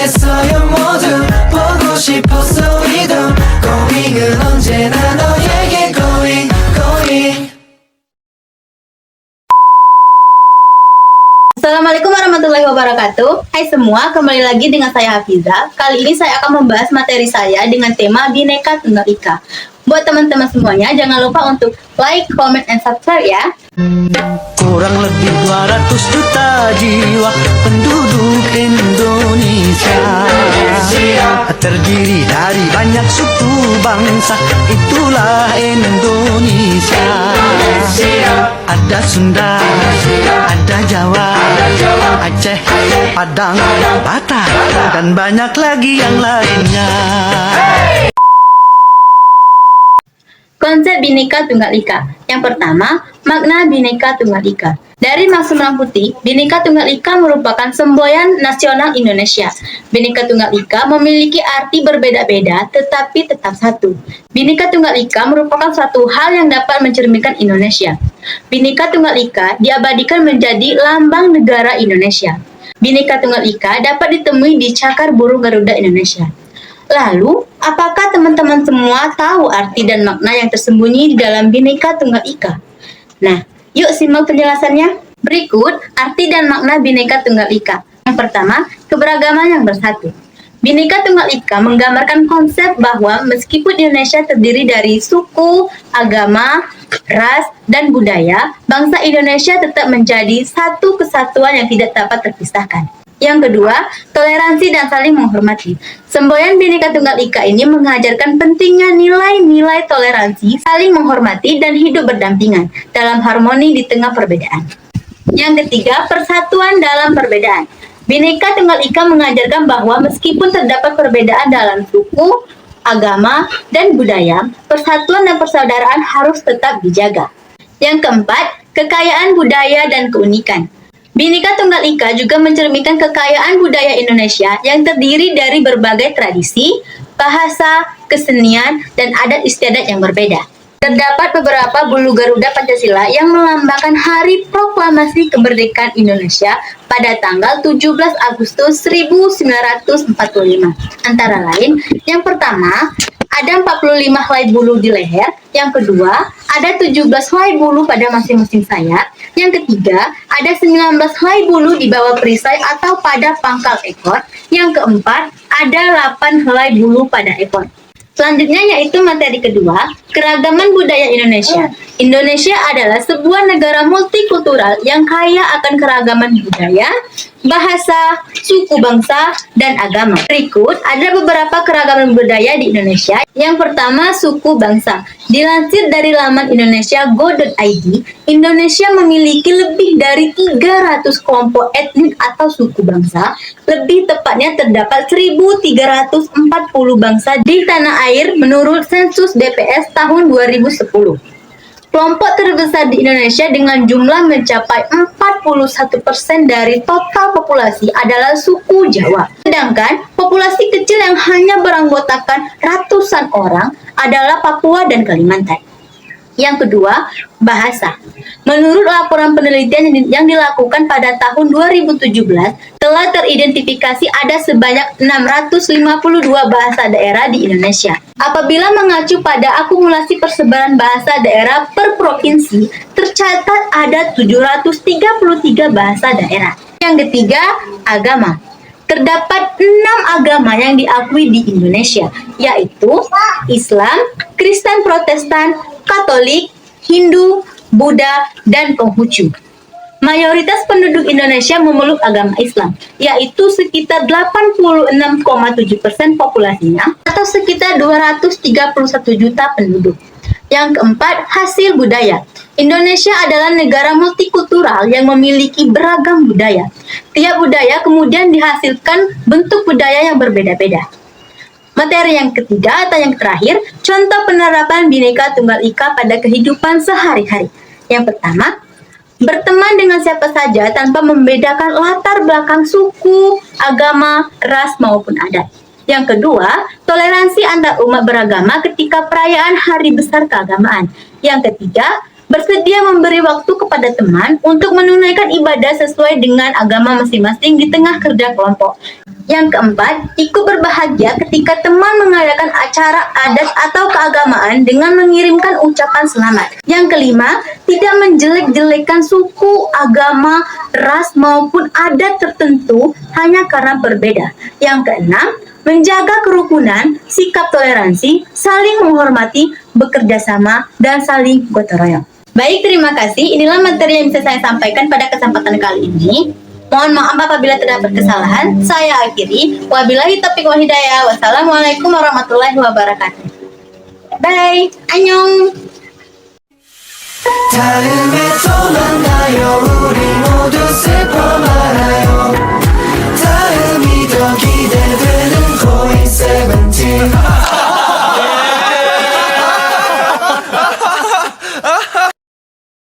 고민했어요 모두 보고 싶었어 우리도 고민은 언제나 너에게 going. Assalamualaikum warahmatullahi wabarakatuh. Hai semua, kembali lagi dengan saya Hafiza. Kali ini saya akan membahas materi saya dengan tema Bhinneka Tunggal Ika. Buat teman-teman semuanya, jangan lupa untuk like, comment, and subscribe ya. Kurang lebih 200 juta jiwa penduduk Indonesia, terdiri dari banyak suku bangsa, itulah Indonesia. Ada Sunda, ada Jawa, Aceh, Padang, Batak, dan banyak lagi yang lainnya. Konsep Bhinneka Tunggal Ika. Yang pertama, makna Bhinneka Tunggal Ika. Dari maksud Merah Putih, Bhinneka Tunggal Ika merupakan semboyan nasional Indonesia. Bhinneka Tunggal Ika memiliki arti berbeda-beda, tetapi tetap satu. Bhinneka Tunggal Ika merupakan suatu hal yang dapat mencerminkan Indonesia. Bhinneka Tunggal Ika diabadikan menjadi lambang negara Indonesia. Bhinneka Tunggal Ika dapat ditemui di cakar burung Garuda Indonesia. Lalu, apakah teman-teman semua tahu arti dan makna yang tersembunyi di dalam Bhinneka Tunggal Ika? Nah, yuk simak penjelasannya. Berikut arti dan makna Bhinneka Tunggal Ika. Yang pertama, keberagaman yang bersatu. Bhinneka Tunggal Ika menggambarkan konsep bahwa meskipun Indonesia terdiri dari suku, agama, ras, dan budaya, bangsa Indonesia tetap menjadi satu kesatuan yang tidak dapat terpisahkan. Yang kedua, toleransi dan saling menghormati. Semboyan Bhinneka Tunggal Ika ini mengajarkan pentingnya nilai-nilai toleransi, saling menghormati, dan hidup berdampingan dalam harmoni di tengah perbedaan. Yang ketiga, persatuan dalam perbedaan. Bhinneka Tunggal Ika mengajarkan bahwa meskipun terdapat perbedaan dalam suku, agama, dan budaya, persatuan dan persaudaraan harus tetap dijaga. Yang keempat, kekayaan budaya dan keunikan. Bhinneka Tunggal Ika juga mencerminkan kekayaan budaya Indonesia yang terdiri dari berbagai tradisi, bahasa, kesenian, dan adat istiadat yang berbeda. Terdapat beberapa bulu Garuda Pancasila yang melambangkan Hari Proklamasi Kemerdekaan Indonesia pada tanggal 17 Agustus 1945. Antara lain, yang pertama, ada 45 helai bulu di leher. Yang kedua, ada 17 helai bulu pada masing-masing sayap. Yang ketiga, ada 19 helai bulu di bawah perisai atau pada pangkal ekor. Yang keempat, ada 8 helai bulu pada ekor. Selanjutnya yaitu materi kedua, keragaman budaya Indonesia. Indonesia adalah sebuah negara multikultural yang kaya akan keragaman budaya, bahasa, suku bangsa, dan agama. Berikut ada beberapa keragaman budaya di Indonesia. Yang pertama, suku bangsa. Dilansir dari laman indonesiago.id, Indonesia memiliki lebih dari 300 kelompok etnik atau suku bangsa. Lebih tepatnya terdapat 1.340 bangsa di tanah air menurut sensus BPS tahun 2010. Kelompok terbesar di Indonesia dengan jumlah mencapai 41% dari total populasi adalah suku Jawa. Sedangkan populasi kecil yang hanya beranggotakan ratusan orang adalah Papua dan Kalimantan. Yang kedua, bahasa. Menurut laporan penelitian yang dilakukan pada tahun 2017, telah teridentifikasi ada sebanyak 652 bahasa daerah di Indonesia. Apabila mengacu pada akumulasi persebaran bahasa daerah per provinsi, tercatat ada 733 bahasa daerah. Yang ketiga, agama. Terdapat 6 agama yang diakui di Indonesia, yaitu Islam, Kristen Protestan, Katolik, Hindu, Buddha, dan Konghucu. Mayoritas penduduk Indonesia memeluk agama Islam, yaitu sekitar 86,7% populasinya atau sekitar 231 juta penduduk. Yang keempat, hasil budaya. Indonesia adalah negara multikultural yang memiliki beragam budaya. Tiap budaya kemudian dihasilkan bentuk budaya yang berbeda-beda. Materi yang ketiga atau yang terakhir, contoh penerapan Bhinneka Tunggal Ika pada kehidupan sehari-hari. Yang pertama, berteman dengan siapa saja tanpa membedakan latar belakang suku, agama, ras maupun adat. Yang kedua, toleransi antar umat beragama ketika perayaan hari besar keagamaan. Yang ketiga, bersedia memberi waktu kepada teman untuk menunaikan ibadah sesuai dengan agama masing-masing di tengah kerja kelompok. Yang keempat, ikut berbahagia ketika teman mengadakan acara adat atau keagamaan dengan mengirimkan ucapan selamat. Yang kelima, tidak menjelek-jelekan suku, agama, ras maupun adat tertentu hanya karena berbeda. Yang keenam, menjaga kerukunan, sikap toleransi, saling menghormati, bekerja sama, dan saling gotong royong. Baik, terima kasih. Inilah materi yang bisa saya sampaikan pada kesempatan kali ini. Mohon maaf apabila terdapat kesalahan. Saya akhiri. Wabillahi taufiq wal hidayah. Wassalamualaikum warahmatullahi wabarakatuh. Bye. Annyeong. 다음에 또